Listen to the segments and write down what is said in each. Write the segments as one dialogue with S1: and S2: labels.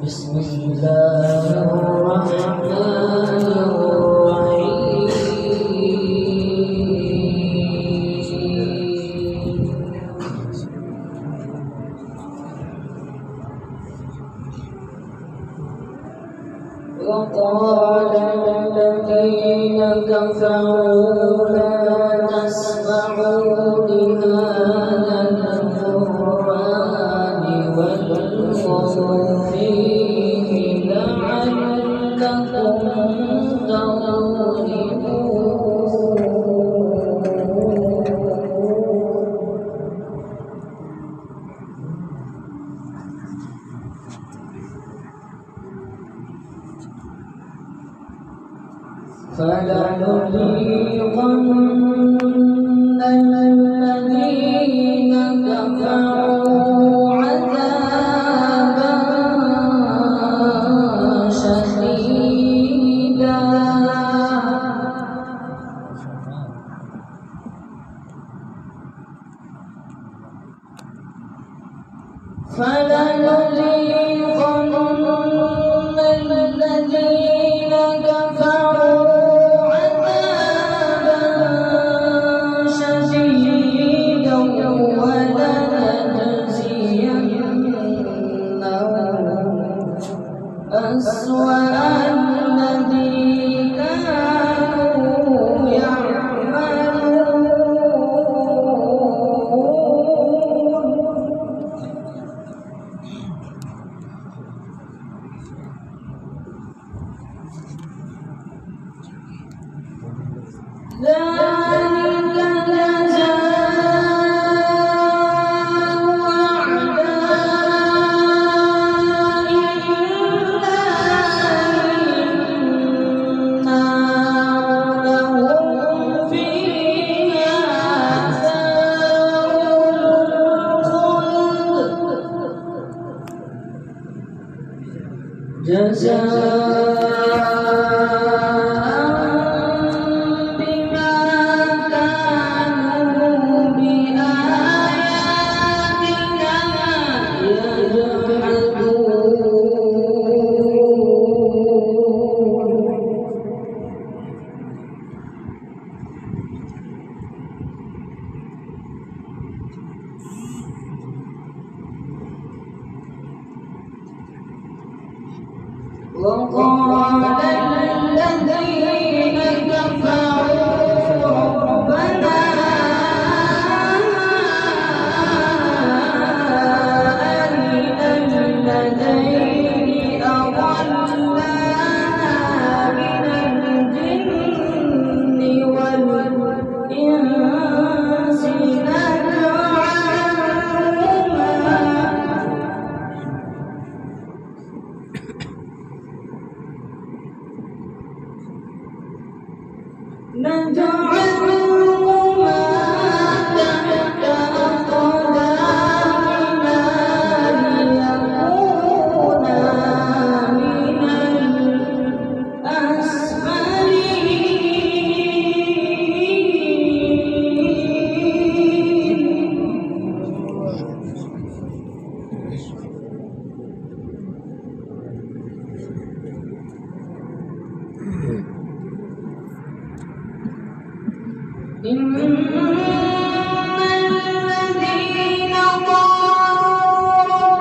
S1: بسم الله الرحمن الرحيم وقال الذين كفروا لا تسمعوا لهذا القرآن والغوا فيه لعلكم فلنذيقن الذين كفروا عذابا شديدا أسوأ الذي كانوا يعملون وقال الذين كفروا ربنا أرنا الذين أضلانا من الجن والإنس نجعلهما تحت أقدامنا ليكونا من إن الذين قالوا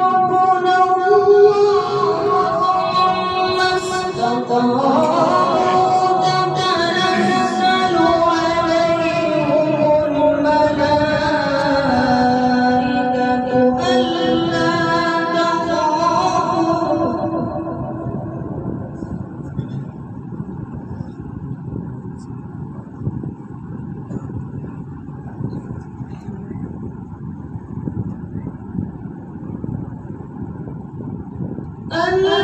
S1: ربنا الله ثم استقاموا تتنزل عليهم الملائكة ألا تخافوا ألا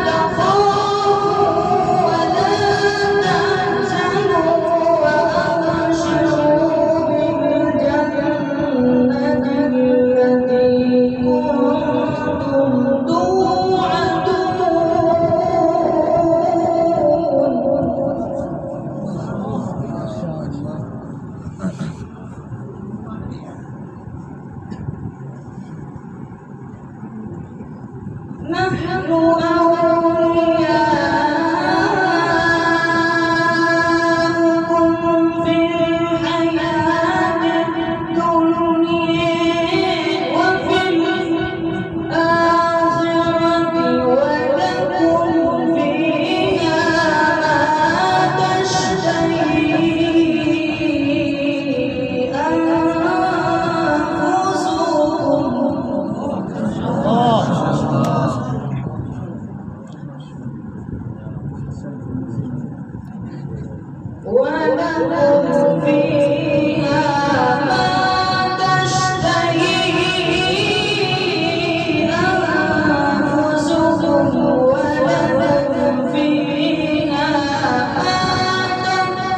S1: تخافوا ولكم فيها ما تشتهي أنفسكم ولكم فيها ما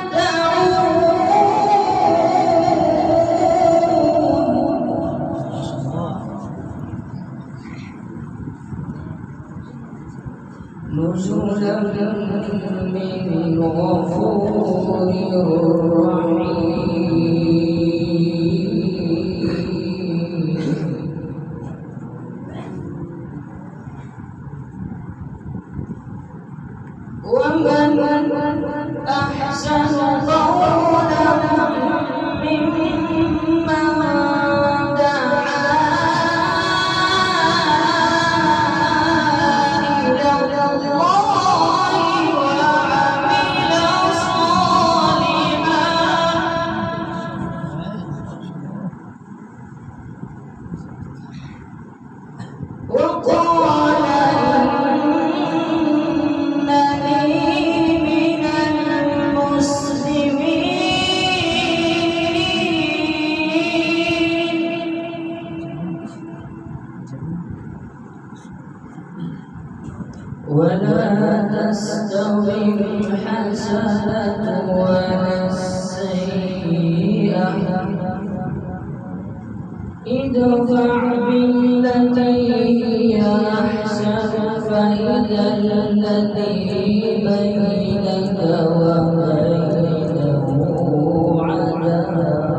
S1: تدعون نزلا من غفور رحيم ومن أحسن قولا ممن دعا إلى الله وعمل صالحا وقال إنني من المسلمين ولا تستوي الحسنة ولا السيئة ادفع بالتي هي أحسن فإذا الذي بينك وبينه عداوة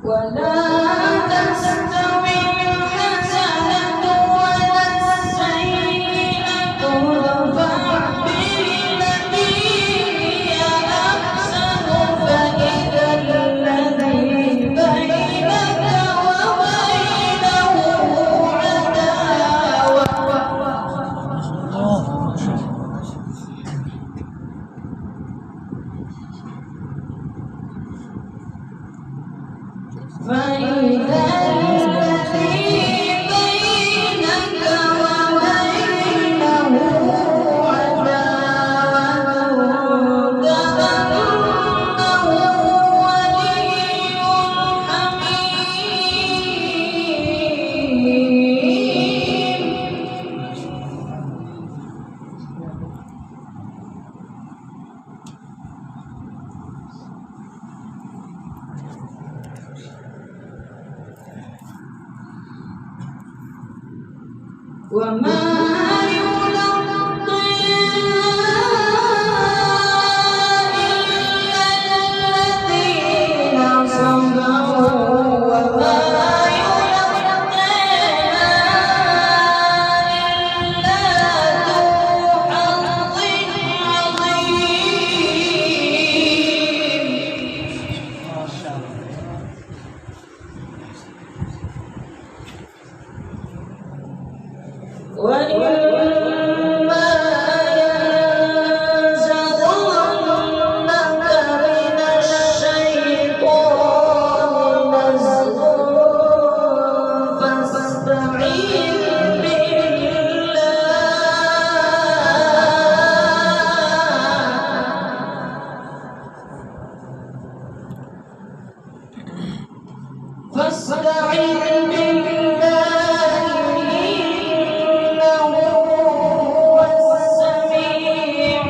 S1: ولا تستوي الحسنة ولا السيئة ادفع بالتي هي أحسن فإذا الذي بينك وبينه عداوة فإذا الذي بينك وبينه عداوة كأنه ولي حميم وما يلقيها إلا الذين صبروا وما يلقيها إلا ذو حظ عظيم وإما ينزغنك من الشيطان نزغ فاستعذ بالله إنه هو السميع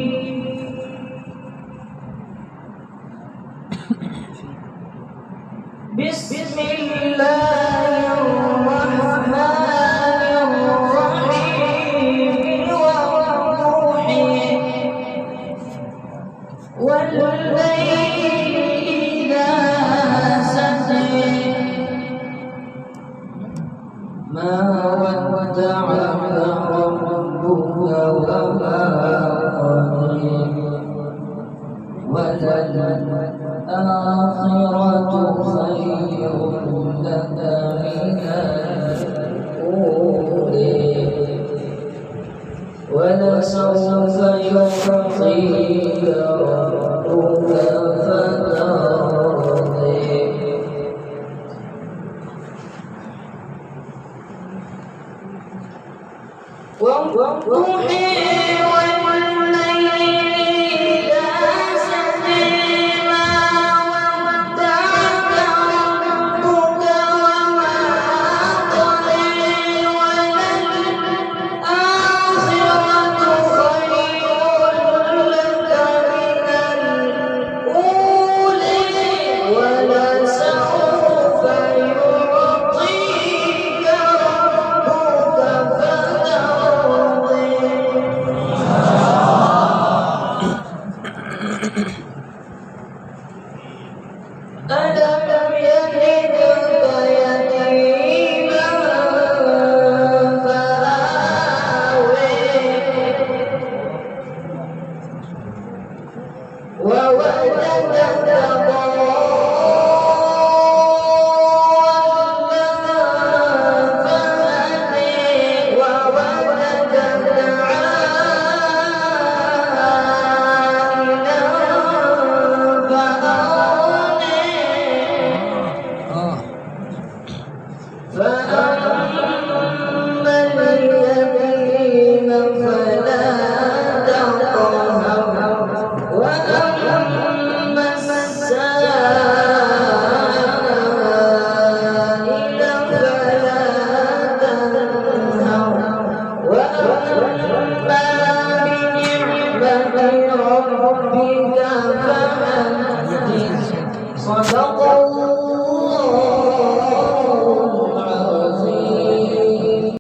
S1: العليم بسم الله الرحمن الرحيم والروح والليل إذا سجى ما ودعك ربك وما قلى وللآخرة خير لك من الأولى ولسوف يعطيك ربك فترضى ألم يجدك يتيما فآوي ووجدك ضالا فهدي ووجدك عائلا فأغني فأما اليتيم فلا تقهر وأما السائل فلا تنهر وأما بنعمة ربك فحدث. صدق